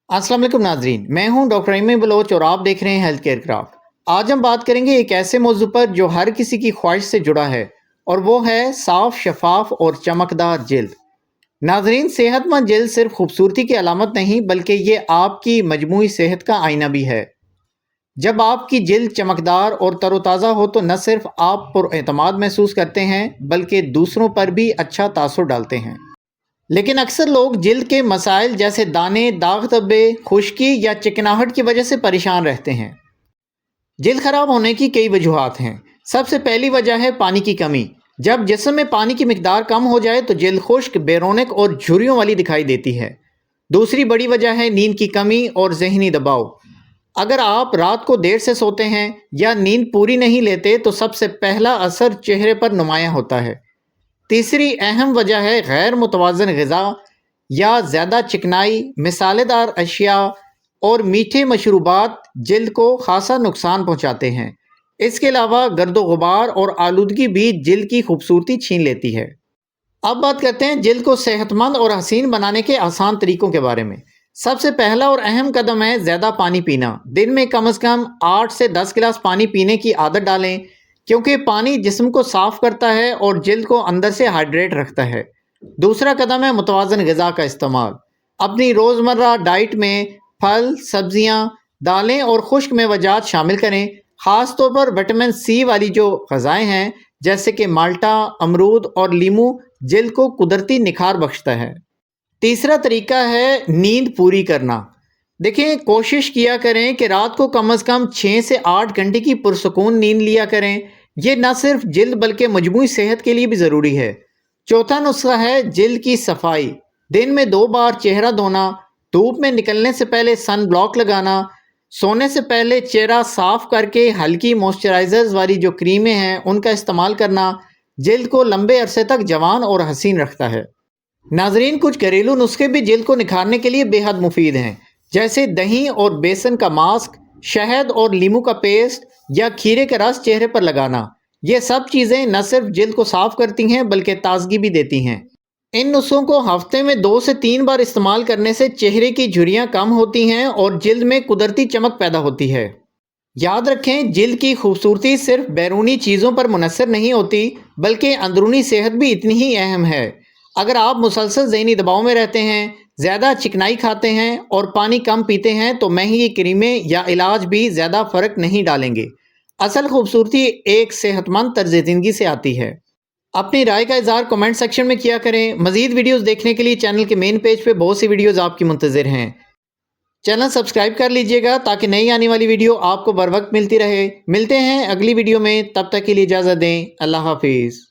अस्सलाम वालेकुम नाजरीन, मैं हूं डॉक्टर इमे बलोच और आप देख रहे हैं हेल्थ केयर क्राफ्ट। आज हम बात करेंगे एक ऐसे मौजू पर जो हर किसी की ख्वाहिश से जुड़ा है और वो है साफ, शफाफ और चमकदार जिल्द। नाजरीन, सेहतमंद जिल्द सिर्फ खूबसूरती की अलामत नहीं बल्कि ये आपकी मजमूई सेहत का आईना भी है। जब आपकी जिल्द चमकदार और तरोताज़ा हो तो न सिर्फ आप पुरएतमाद महसूस करते हैं बल्कि दूसरों पर भी अच्छा तासुर डालते हैं। लेकिन अक्सर लोग जिल्द के मसाइल जैसे दाने, दाग धब्बे, खुश्की या चिकनाहट की वजह से परेशान रहते हैं। जिल्द खराब होने की कई वजूहात हैं। सबसे पहली वजह है पानी की कमी। जब जिस्म में पानी की मिकदार कम हो जाए तो जिल्द खुश्क, बेरौनक और झुर्रियों वाली दिखाई देती है। दूसरी बड़ी वजह है नींद की कमी और जहनी दबाव। अगर आप रात को देर से सोते हैं या नींद पूरी नहीं लेते तो सबसे पहला असर चेहरे पर नुमायां होता है। तीसरी अहम वजह है गैर मुतवाज़न ग़िज़ा या ज़्यादा चिकनाई, मिसालेदार अशिया और मीठे मशरूबात जिल्द को खासा नुकसान पहुंचाते हैं। इसके अलावा गर्दो गुबार और आलूदगी भी जिल्द की खूबसूरती छीन लेती है। अब बात करते हैं जिल्द को सेहतमंद और हसीन बनाने के आसान तरीकों के बारे में। सबसे पहला और अहम कदम है ज़्यादा पानी पीना। दिन में कम से कम 8 से 10 गिलास पानी पीने की आदत डालें, क्योंकि पानी जिस्म को साफ करता है और जिल्द को अंदर से हाइड्रेट रखता है। दूसरा कदम है मुतवाज़न ग़िज़ा का इस्तेमाल। अपनी रोज़मर्रा डाइट में फल, सब्जियां, दालें और खुश्क मेवजात शामिल करें। ख़ास तौर पर विटामिन सी वाली जो ग़िज़ाएँ हैं जैसे कि माल्टा, अमरूद और लीमू जिल्द को कुदरती निखार बख्शता है। तीसरा तरीका है नींद पूरी करना। देखिए, कोशिश किया करें कि रात को कम से कम 6 से 8 घंटे की पुरसुकून नींद लिया करें। ये न सिर्फ जिल्द बल्कि मजमूई सेहत के लिए भी ज़रूरी है। चौथा नुस्खा है जिल्द की सफाई। दिन में 2 बार चेहरा धोना, धूप में निकलने से पहले सन ब्लॉक लगाना, सोने से पहले चेहरा साफ करके हल्की मॉइस्चराइजर्स वाली जो क्रीमें हैं उनका इस्तेमाल करना जिल्द को लंबे अरसे तक जवान और हसीन रखता है। नाजरीन, कुछ घरेलू नुस्खे भी जिल्द को निखारने के लिए बेहद मुफीद हैं, जैसे दही और बेसन का मास्क, शहद और लीमू का पेस्ट या खीरे का रस चेहरे पर लगाना। ये सब चीज़ें न सिर्फ जिल्द को साफ करती हैं बल्कि ताजगी भी देती हैं। इन नुस्खों को हफ्ते में 2 से 3 बार इस्तेमाल करने से चेहरे की झुर्रियाँ कम होती हैं और जिल्द में कुदरती चमक पैदा होती है। याद रखें, जिल्द की खूबसूरती सिर्फ बैरूनी चीज़ों पर मुनहसर नहीं होती बल्कि अंदरूनी सेहत भी इतनी ही अहम है। अगर आप मुसलसल ज़हनी दबाव में रहते हैं, ज़्यादा चिकनाई खाते हैं और पानी कम पीते हैं तो महंगी क्रीमें या इलाज भी ज़्यादा फ़र्क नहीं डालेंगे। असल खूबसूरती एक सेहतमंद तर्ज ज़िंदगी से आती है। अपनी राय का इज़हार कमेंट सेक्शन में किया करें। मज़ीद वीडियोज़ देखने के लिए चैनल के मेन पेज पे बहुत सी वीडियोज़ आपकी मुंतज़िर हैं। चैनल सब्सक्राइब कर लीजिएगा ताकि नई आने वाली वीडियो आपको बर वक्त मिलती रहे। मिलते हैं अगली वीडियो में, तब तक के लिए इजाज़त दें। अल्लाह हाफिज़।